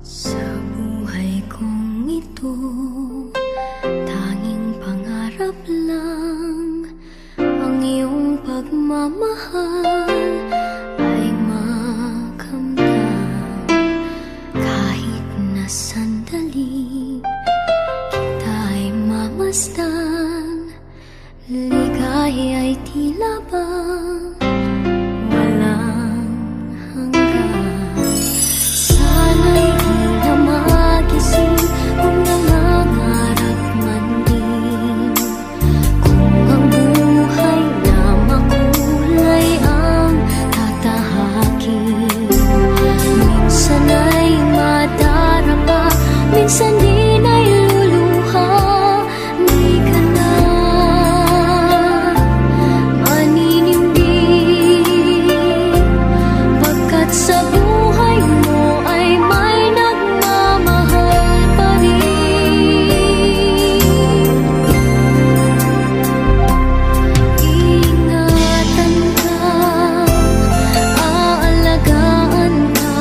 Sa buhay kong ito, tanging pangarap lang ang iyong pagmamahal ay makamtan. Kahit na sandali kita'y mamasdan, ligaya ay tila bang walang hanggan. Sana'y di na magising kung nangangarap man din, kung ang buhay na makulay ang tatahakin. Minsan ay madarapa, minsan din ay luluha. Di ka na maninindig, pagkat sa buhay mo ay may nagmamahal pa rin. Ingatan ka, aalagaan ka,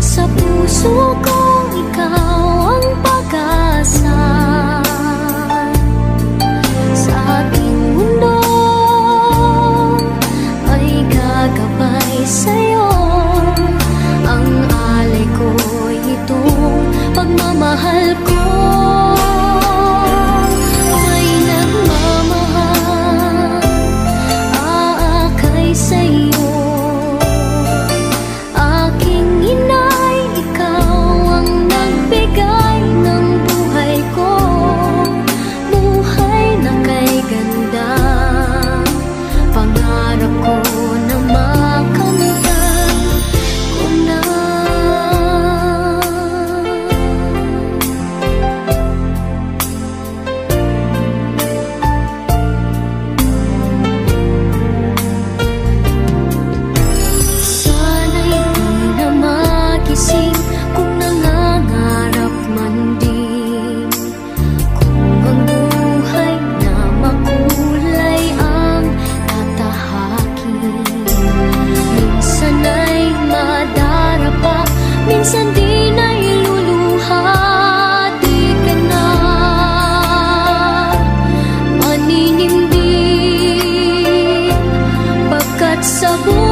sa puso kong ikaw ang pag-asa. Sa ating mundo ay gagabay sa'yo, ang alay ko'y itong pagmamahal ko. May nagmamahal, aakay sa'yo. Aking inay, ikaw ang nagbigay ng buhay ko, buhay na kay ganda. Pangarap ko na makamtan ko na. Sana'y di na magising kung nangangarap man din, kung ang buhay na makulay ang tatahakin. Minsan ay madarapa, minsan din ay luluha. Di ka na maninindig, pagkat sa buhay